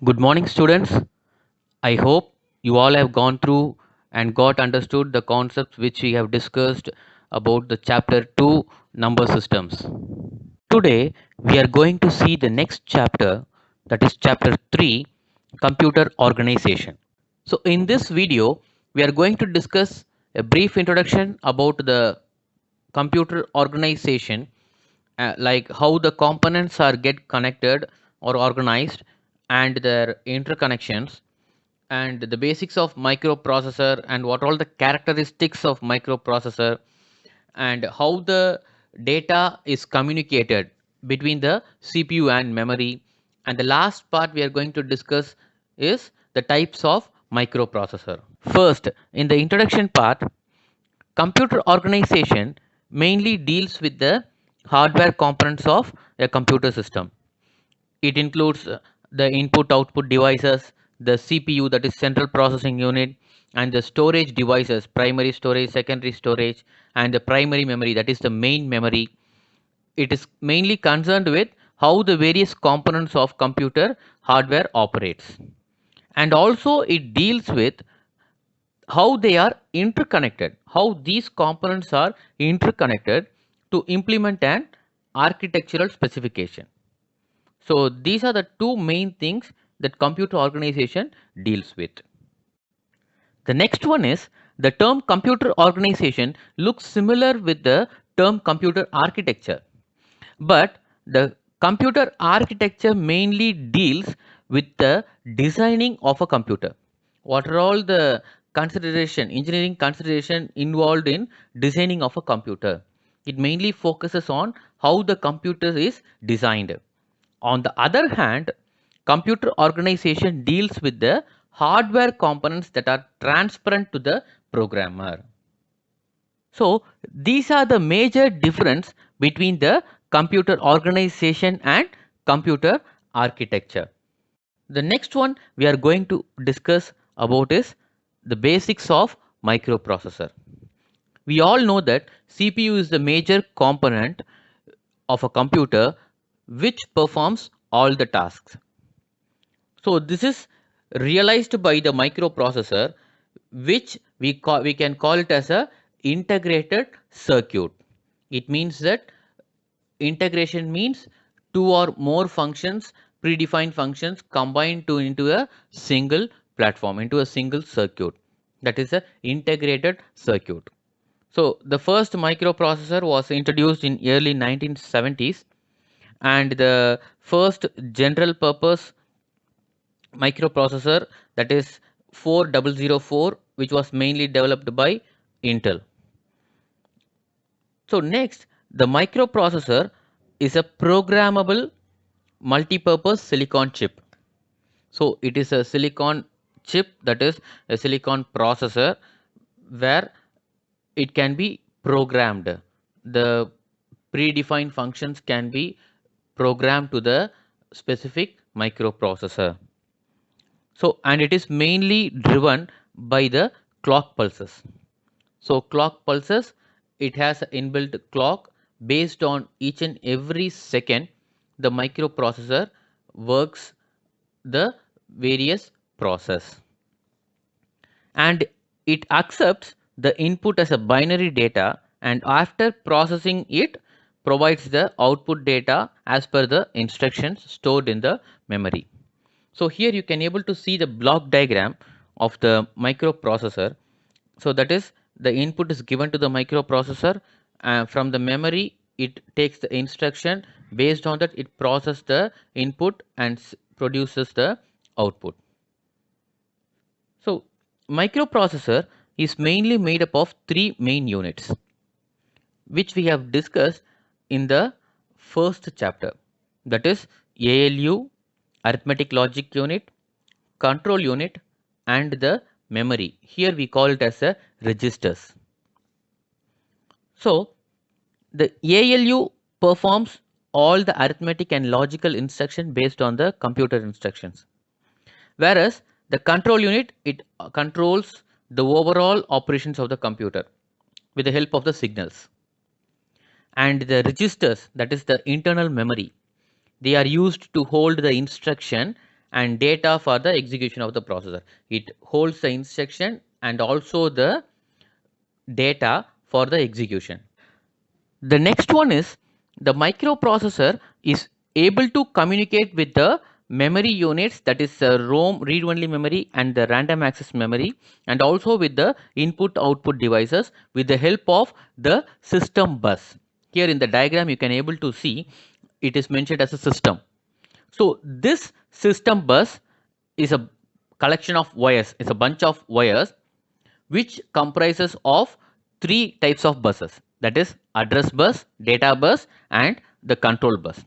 Good morning, students. I hope you all have gone through and got understood the concepts which we have discussed about the chapter 2 number systems. Today, we are going to see the next chapter, that is chapter 3 computer organization. So, in this video, we are going to discuss a brief introduction about the computer organization, like how the components are get connected or organized and their interconnections, and the basics of microprocessor and what all the characteristics of microprocessor, and how the data is communicated between the CPU and memory. And the last part we are going to discuss is the types of microprocessor. First, in the introduction part, computer organization mainly deals with the hardware components of a computer system. It includes the input output devices, the CPU, that is central processing unit, and the storage devices, primary storage, secondary storage, and the primary memory, that is the main memory. It is mainly concerned with how the various components of computer hardware operates. And also it deals with how they are interconnected, how these components are interconnected to implement an architectural specification. So these are the two main things that computer organization deals with. The next one is the term computer organization looks similar with the term computer architecture, but the computer architecture mainly deals with the designing of a computer. What are all the engineering consideration involved in designing of a computer? It mainly focuses on how the computer is designed. On the other hand, computer organization deals with the hardware components that are transparent to the programmer. So these are the major difference between the computer organization and computer architecture. The next one we are going to discuss about is the basics of microprocessor. We all know that CPU is the major component of a computer which performs all the tasks. So this is realized by the microprocessor, which we can call it as a integrated circuit. It means that integration means two or more functions, predefined functions combined to into a single platform, into a single circuit. That is a integrated circuit. So the first microprocessor was introduced in early 1970s, and the first general purpose microprocessor, that is 4004, which was mainly developed by Intel. So next, the microprocessor is a programmable multi-purpose silicon chip. So it is a silicon chip, that is a silicon processor, where it can be programmed. The predefined functions can be programmed to the specific microprocessor. So, and it is mainly driven by the clock pulses. So clock pulses, it has an inbuilt clock. Based on each and every second, the microprocessor works the various process, and it accepts the input as a binary data, and after processing it provides the output data as per the instructions stored in the memory. So here you can able to see the block diagram of the microprocessor. So that is, the input is given to the microprocessor, from the memory it takes the instruction. Based on that, it processes the input and produces the output. So microprocessor is mainly made up of three main units, which we have discussed in the first chapter, that is ALU, arithmetic logic unit, control unit, and the memory. Here we call it as a registers. So the ALU performs all the arithmetic and logical instruction based on the computer instructions, whereas the control unit, it controls the overall operations of the computer with the help of the signals. And the registers, that is the internal memory, they are used to hold the instruction and data for the execution of the processor. It holds the instruction and also the data for the execution. The next one is the microprocessor is able to communicate with the memory units, that is ROM, read-only memory, and the random access memory, and also with the input-output devices with the help of the system bus. Here in the diagram you can able to see it is mentioned as a system. So this system bus is a collection of wires, it's a bunch of wires which comprises of three types of buses, that is address bus, data bus, and the control bus.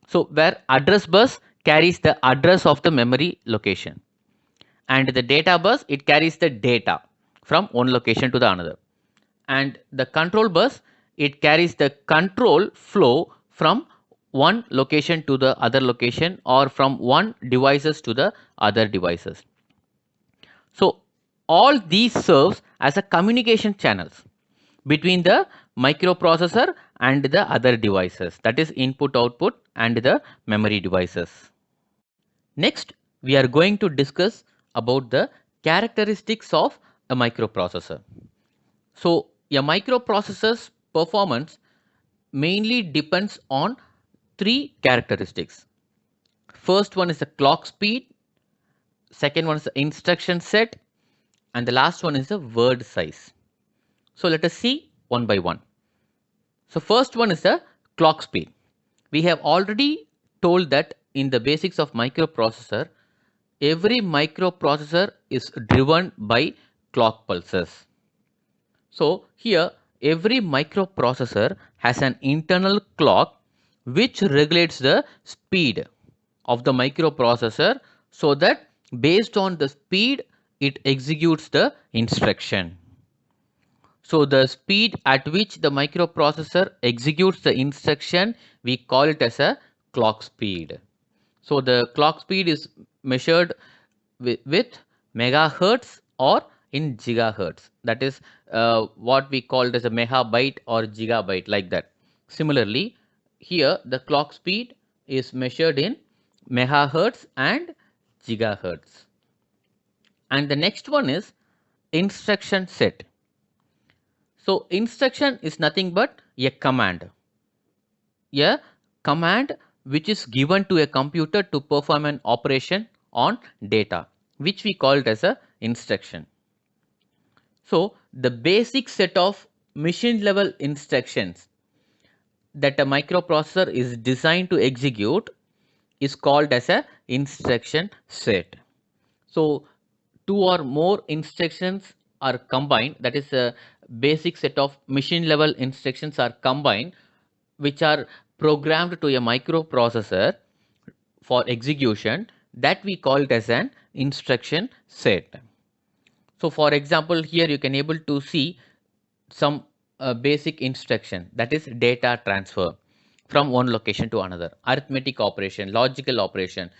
So where address bus carries the address of the memory location, and the data bus, it carries the data from one location to the another, and the control bus, it carries the control flow from one location to the other location or from one devices to the other devices. So all these serves as a communication channels between the microprocessor and the other devices, that is input output and the memory devices. Next, we are going to discuss about the characteristics of a microprocessor. So a microprocessor's performance mainly depends on three characteristics. First one is the clock speed, second one is the instruction set, and the last one is the word size. So let us see one by one. So first one is the clock speed. We have already told that in the basics of microprocessor, every microprocessor is driven by clock pulses. So here every microprocessor has an internal clock which regulates the speed of the microprocessor, so that based on the speed it executes the instruction. So the speed at which the microprocessor executes the instruction, we call it as a clock speed. So the clock speed is measured with megahertz or in gigahertz. That is what we call as a megabyte or gigabyte, like that. Similarly, here the clock speed is measured in megahertz and gigahertz. And the next one is instruction set. So instruction is nothing but a command which is given to a computer to perform an operation on data, which we call it as a instruction. So the basic set of machine level instructions that a microprocessor is designed to execute is called as a instruction set. So two or more instructions are combined, that is a basic set of machine level instructions are combined, which are programmed to a microprocessor for execution, that we call it as an instruction set. So for example, here you can able to see some basic instruction, that is data transfer from one location to another, arithmetic operation, logical operation,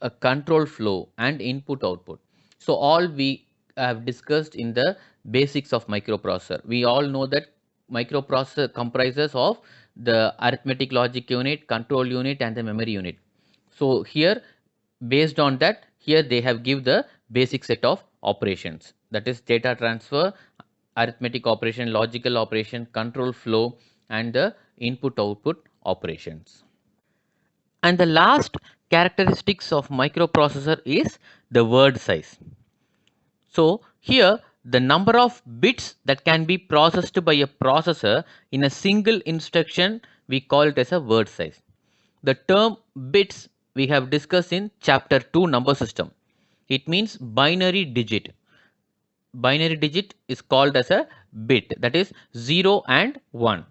a control flow, and input output. So all we have discussed in the basics of microprocessor. We all know that microprocessor comprises of the arithmetic logic unit, control unit, and the memory unit. So here based on that, here they have give the basic set of operations, that is data transfer, arithmetic operation, logical operation, control flow, and the input output operations. And the last characteristics of microprocessor is the word size. So here the number of bits that can be processed by a processor in a single instruction, we call it as a word size. The term bits we have discussed in chapter 2 number system. It means binary digit. Binary digit is called as a bit, that is 0 and 1.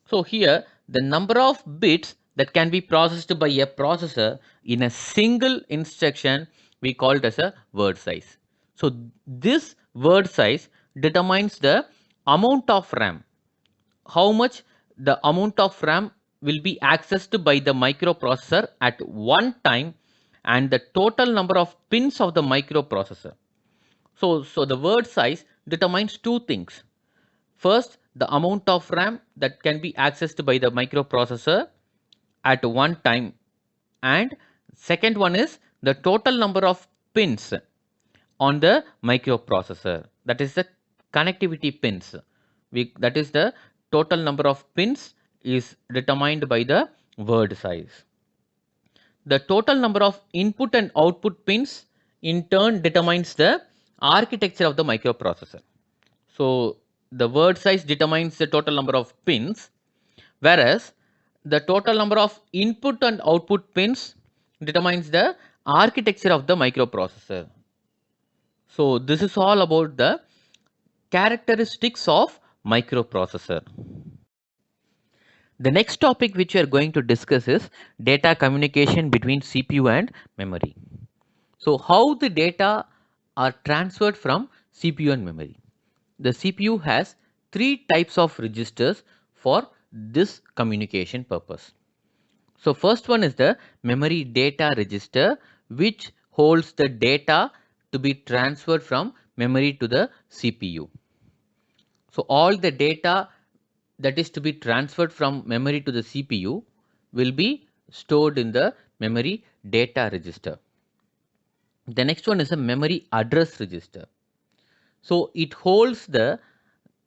So here the number of bits that can be processed by a processor in a single instruction, we call it as a word size. So this word size determines the amount of RAM, how much the amount of RAM will be accessed by the microprocessor at one time, and the total number of pins of the microprocessor. So the word size determines two things. First, the amount of RAM that can be accessed by the microprocessor at one time, and second one is the total number of pins on the microprocessor, that is the connectivity pins. That is the total number of pins is determined by the word size. The total number of input and output pins in turn determines the architecture of the microprocessor. So, the word size determines the total number of pins, whereas the total number of input and output pins determines the architecture of the microprocessor. So, this is all about the characteristics of microprocessor. The next topic which we are going to discuss is data communication between CPU and memory. So, how the data are transferred from CPU and memory. The CPU has three types of registers for this communication purpose. So, first one is the memory data register, which holds the data to be transferred from memory to the CPU. So, all the data that is to be transferred from memory to the CPU will be stored in the memory data register. The next one is a memory address register. So, it holds the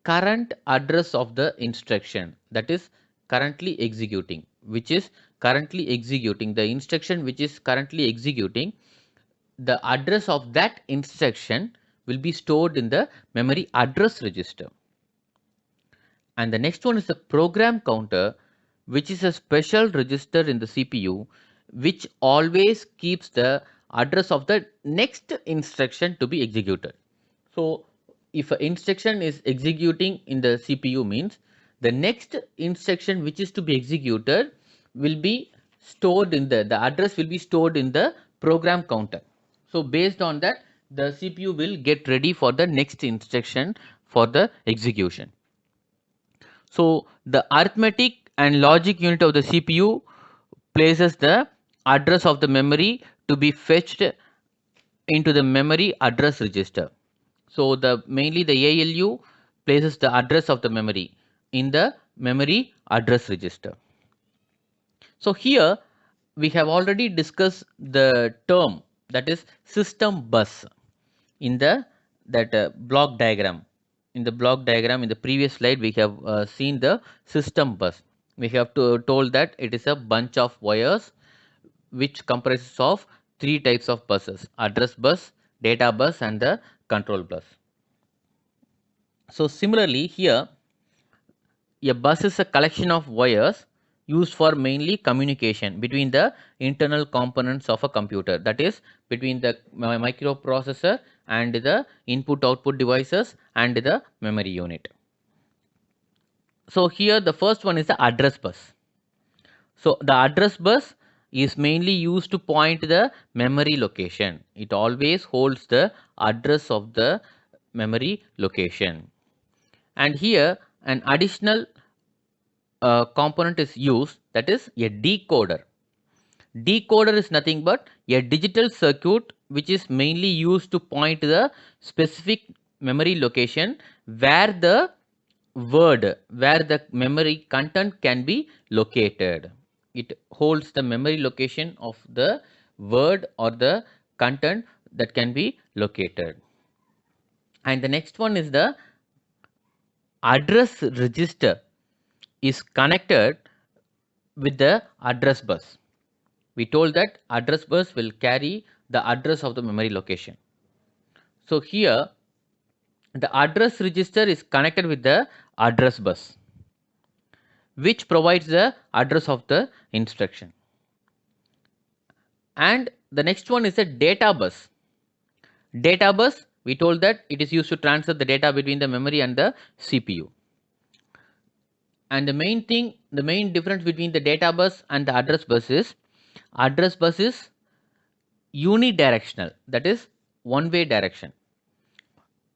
current address of the instruction that is currently executing, the instruction which is currently executing, the address of that instruction will be stored in the memory address register. And the next one is the program counter, which is a special register in the CPU which always keeps the address of the next instruction to be executed. So, if an instruction is executing in the CPU means the next instruction which is to be executed will be stored in the address will be stored in the program counter. So, based on that, the CPU will get ready for the next instruction for the execution. So, the arithmetic and logic unit of the CPU places the address of the memory to be fetched into the memory address register. So, mainly the ALU places the address of the memory in the memory address register. So, here we have already discussed the term, that is system bus, in the block diagram. In the block diagram in the previous slide, we have seen the system bus. We have told that it is a bunch of wires which comprises of three types of buses: address bus, data bus, and the control bus. So, similarly here, a bus is a collection of wires used for mainly communication between the internal components of a computer, that is between the microprocessor and the input output devices and the memory unit. So, here the first one is the address bus. So, the address bus is mainly used to point the memory location. It always holds the address of the memory location. And here an additional component is used, that is a decoder. Decoder is nothing but a digital circuit which is mainly used to point the specific memory location where the memory content can be located. It holds the memory location of the word or the content that can be located. And the next one is the address register is connected with the address bus. We told that address bus will carry the address of the memory location. So, here the address register is connected with the address bus, which provides the address of the instruction. And the next one is a data bus. Data bus, we told that it is used to transfer the data between the memory and the CPU. And the main difference between the data bus and the address bus is unidirectional, that is one-way direction,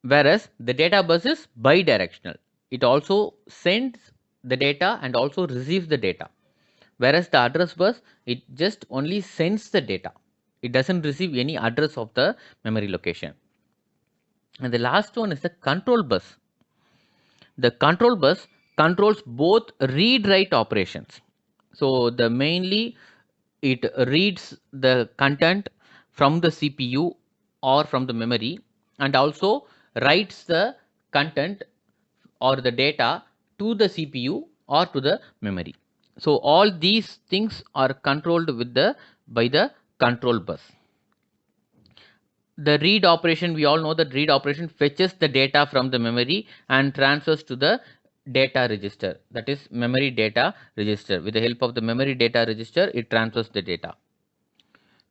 whereas the data bus is bidirectional. It also sends the data and also receives the data, whereas the address bus, it just only sends the data. It doesn't receive any address of the memory location. And the last one is the control bus. The control bus controls both read-write operations. So, mainly it reads the content from the CPU or from the memory, and also writes the content or the data to the CPU or to the memory. So all these things are controlled with the by the control bus. The read operation, we all know that read operation fetches the data from the memory and transfers to the data register, that is memory data register. With the help of the memory data register, it transfers the data.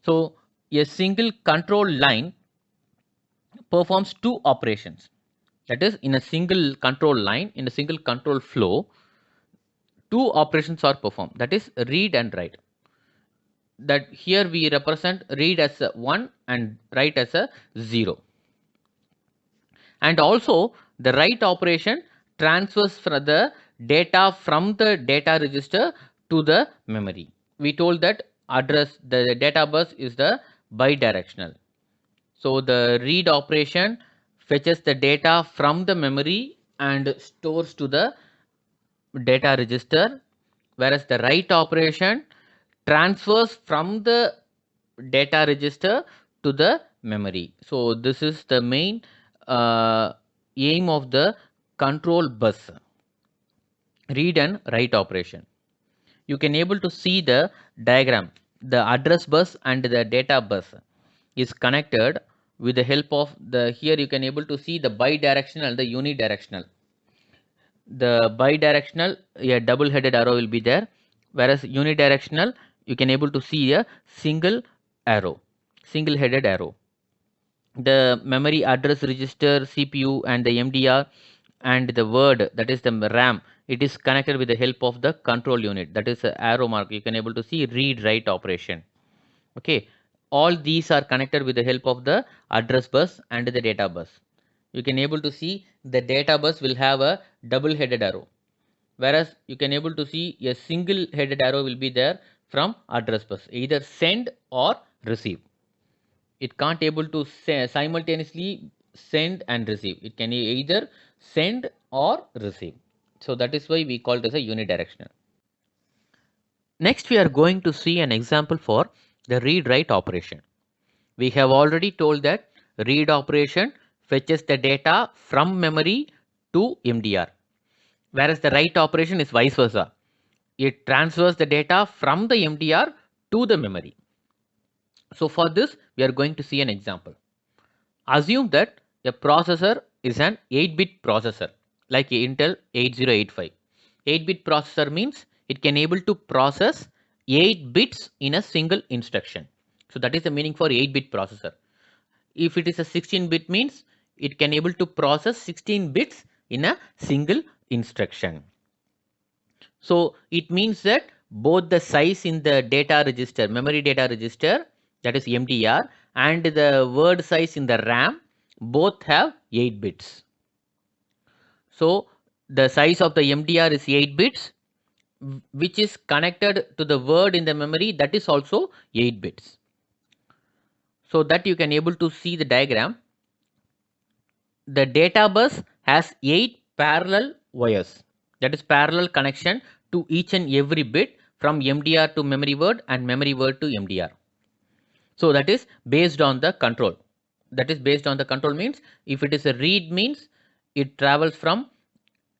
So a single control line performs two operations. That is, in a single control line, in a single control flow, two operations are performed, that is read and write. That here we represent read as a 1 and write as a 0. And also the write operation transfers from the data from the data register to the memory. We told that the data bus is the bidirectional. So the read operation fetches the data from the memory and stores to the data register, whereas the write operation transfers from the data register to the memory. So this is the main aim of the control bus, read and write operation. You can able to see the diagram. The address bus and the data bus is connected with the help of the, here you can able to see the bidirectional and the unidirectional. The bidirectional, a double headed arrow will be there, whereas unidirectional you can able to see a single arrow, single headed arrow. The memory address register, CPU and the MDR and the word, that is the RAM, it is connected with the help of the control unit, that is a arrow mark. You can able to see read write operation. Okay, all these are connected with the help of the address bus and the data bus. You can able to see the data bus will have a double headed arrow, whereas you can able to see a single headed arrow will be there from address bus, either send or receive. It can't able to simultaneously send and receive. It can either send or receive. So that is why we call it as a unidirectional. Next we are going to see an example for the read write operation. We have already told that read operation fetches the data from memory to MDR, whereas the write operation is vice versa. It transfers the data from the MDR to the memory. So for this we are going to see an example. Assume that a processor is an 8-bit processor like Intel 8085. 8-bit processor means it can able to process 8 bits in a single instruction. So that is the meaning for 8-bit processor. If it is a 16-bit means it can able to process 16 bits in a single instruction. So it means that both the size in the data register, memory data register, that is MDR, and the word size in the RAM both have 8 bits. So the size of the MDR is 8 bits, which is connected to the word in the memory, that is also 8 bits. So that you can able to see the diagram. The data bus has 8 parallel wires, that is parallel connection to each and every bit from MDR to memory word and memory word to MDR. So that is based on the control. That is based on the control means if it is a read means it travels from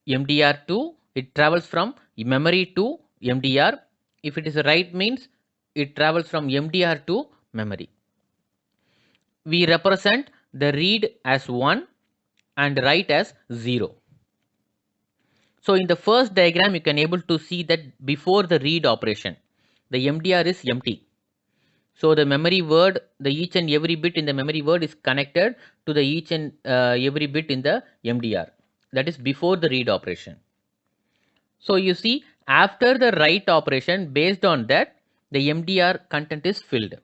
MDR to, it travels from memory to MDR. If it is a write means it travels from MDR to memory. We represent the read as 1 and write as 0. So in the first diagram you can able to see that before the read operation the MDR is empty. So the memory word, the each and every bit in the memory word is connected to the each and every bit in the MDR. That is before the read operation. So you see after the write operation, based on that the MDR content is filled.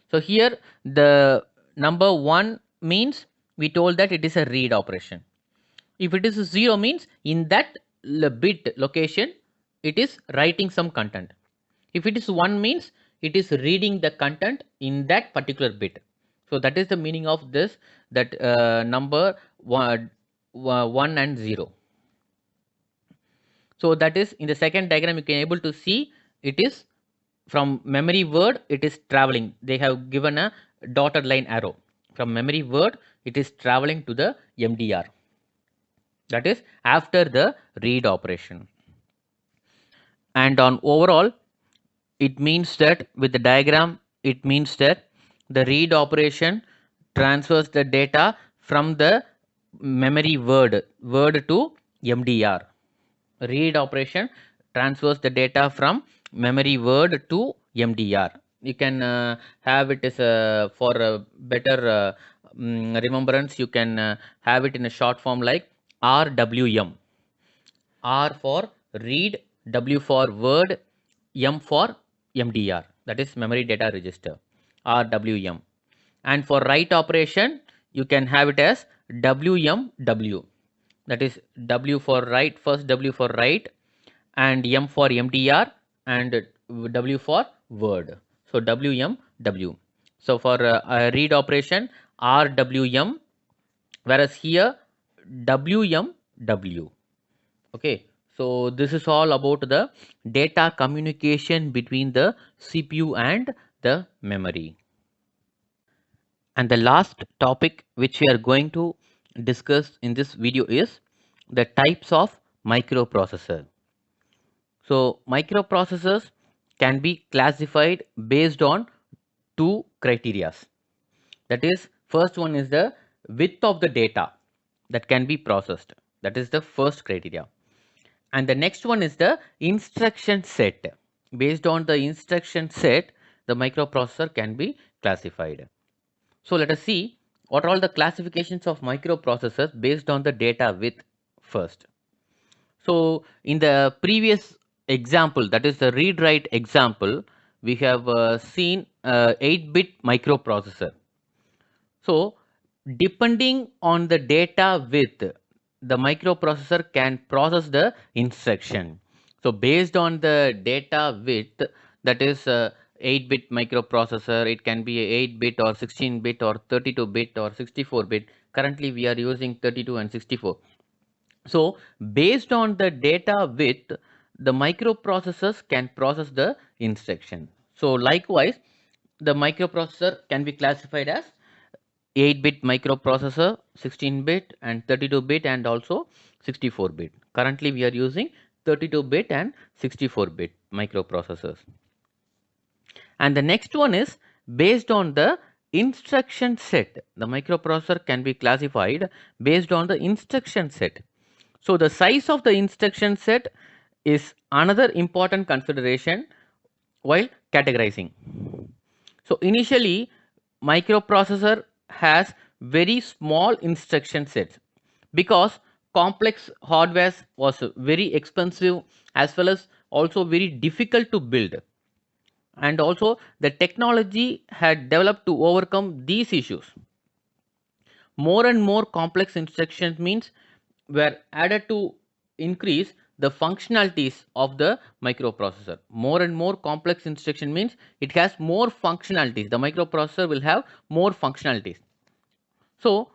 So here the number 1 means we told that it is a read operation. If it is a 0 means in that bit location it is writing some content. If it is 1 means it is reading the content in that particular bit. So that is the meaning of this, that number 1 and 0. So that is in the second diagram you can able to see it is from memory word it is traveling. They have given a dotted line arrow. From memory word, it is traveling to the MDR. That is after the read operation. And on overall, it means that with the diagram, it means that the read operation transfers the data from the memory word to MDR. Read operation transfers the data from memory word to MDR. You can have it as a for a better remembrance. You can have it in a short form like RWM. R for read, W for word, M for MDR, that is memory data register, RWM. And for write operation, you can have it as WMW, that is W for write, first W for write, and M for MDR, and W for word. So WMW. So for read operation, RWM, whereas here WMW. Okay, so this is all about the data communication between the CPU and the memory. And the last topic which we are going to discuss in this video is the types of microprocessor. So microprocessors can be classified based on two criteria. That is, first one is the width of the data that can be processed. That is the first criteria. And the next one is the instruction set. Based on the instruction set, the microprocessor can be classified. So let us see what are all the classifications of microprocessors based on the data width first. So in the previous example, that is the read write example, we have seen 8-bit microprocessor. So depending on the data width, the microprocessor can process the instruction. So based on the data width, that is 8-bit microprocessor, it can be 8-bit or 16-bit or 32-bit or 64-bit. Currently we are using 32 and 64. So based on the data width, the microprocessors can process the instruction. So likewise, the microprocessor can be classified as 8-bit microprocessor, 16-bit and 32-bit and also 64-bit. Currently we are using 32-bit and 64-bit microprocessors. And the next one is based on the instruction set. The microprocessor can be classified based on the instruction set. So the size of the instruction set is another important consideration while categorizing. So initially, microprocessor has very small instruction sets because complex hardware was very expensive as well as also very difficult to build, and also the technology had developed to overcome these issues. More and more complex instructions means were added to increase the functionalities of the microprocessor. More and more complex instruction means it has more functionalities. The microprocessor will have more functionalities. So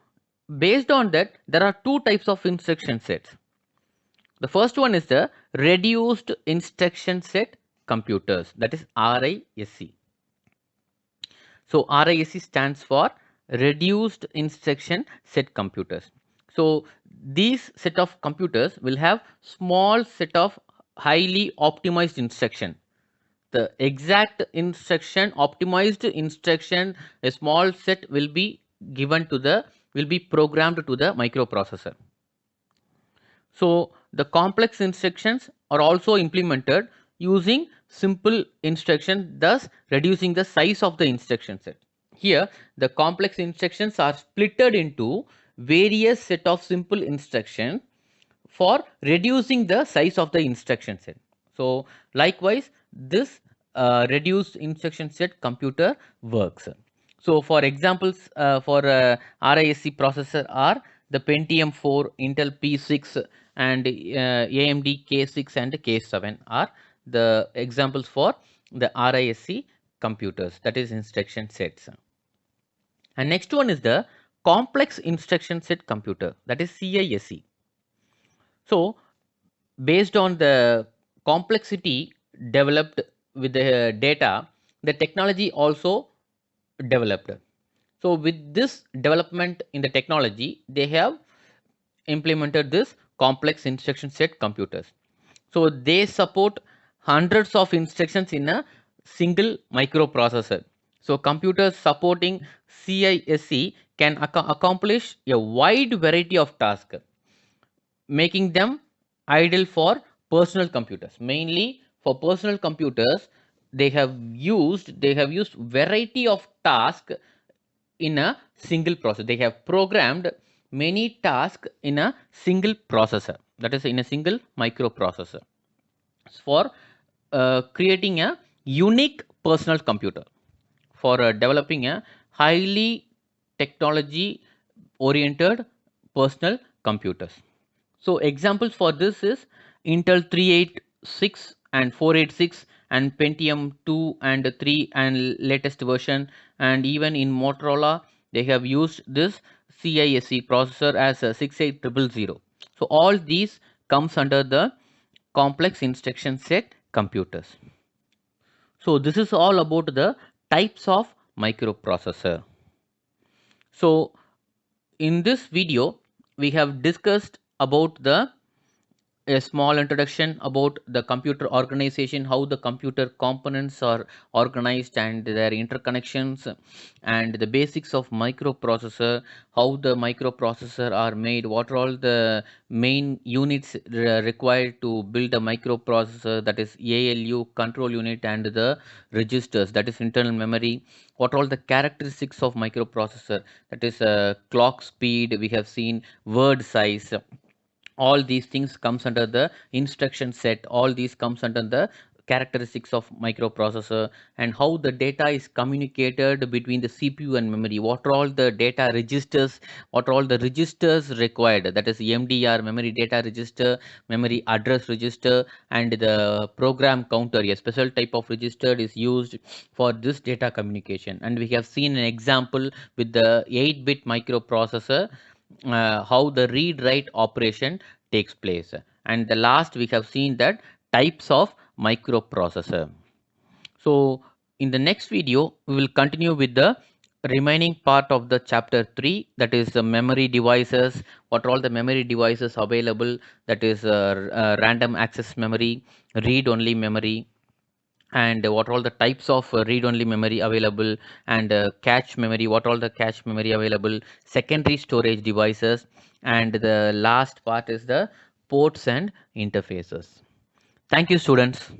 based on that, there are two types of instruction sets. The first one is the reduced instruction set computers, that is RISC. So RISC stands for reduced instruction set computers. So these set of computers will have small set of highly optimized instruction. The exact instruction, optimized instruction, a small set will be programmed to the microprocessor. So the complex instructions are also implemented using simple instruction, thus reducing the size of the instruction set. Here the complex instructions are splitted into various set of simple instructions for reducing the size of the instruction set. So likewise, this reduced instruction set computer works. So for examples for RISC processor are the Pentium 4, Intel P6 and AMD K6 and K7 are the examples for the RISC computers, that is instruction sets. And next one is the complex instruction set computer, that is CISC. So based on the complexity developed with the data, the technology also developed. So with this development in the technology, they have implemented this complex instruction set computers. So they support hundreds of instructions in a single microprocessor. So computers supporting CISC can accomplish a wide variety of tasks, making them ideal for personal computers. Mainly for personal computers, they have used variety of tasks in a single process. They have programmed many tasks in a single processor, that is in a single microprocessor, for creating a unique personal computer, for developing a highly technology oriented personal computers. So examples for this is Intel 386 and 486 and Pentium 2 and 3 and latest version, and even in Motorola they have used this CISC processor as a 68000. So all these comes under the complex instruction set computers. So this is all about the types of microprocessor. So in this video we have discussed about a small introduction about the computer organization, how the computer components are organized and their interconnections, and the basics of microprocessor, how the microprocessor are made, what are all the main units required to build a microprocessor, that is ALU, control unit, and the registers, that is internal memory, what are all the characteristics of microprocessor, that is clock speed, we have seen word size. All these things comes under the instruction set, all these comes under the characteristics of microprocessor, and how the data is communicated between the CPU and memory, what are all the data registers, what are all the registers required, that is MDR, memory data register, memory address register, and the program counter, a special type of register is used for this data communication. And we have seen an example with the 8-bit microprocessor, how the read write operation takes place. And the last we have seen that types of microprocessor. So in the next video we will continue with the remaining part of the chapter 3, that is the memory devices, what are all the memory devices available, that is random access memory, read only memory, and what are all the types of read-only memory available, and cache memory, what are all the cache memory available, secondary storage devices, and the last part is the ports and interfaces. Thank you, students.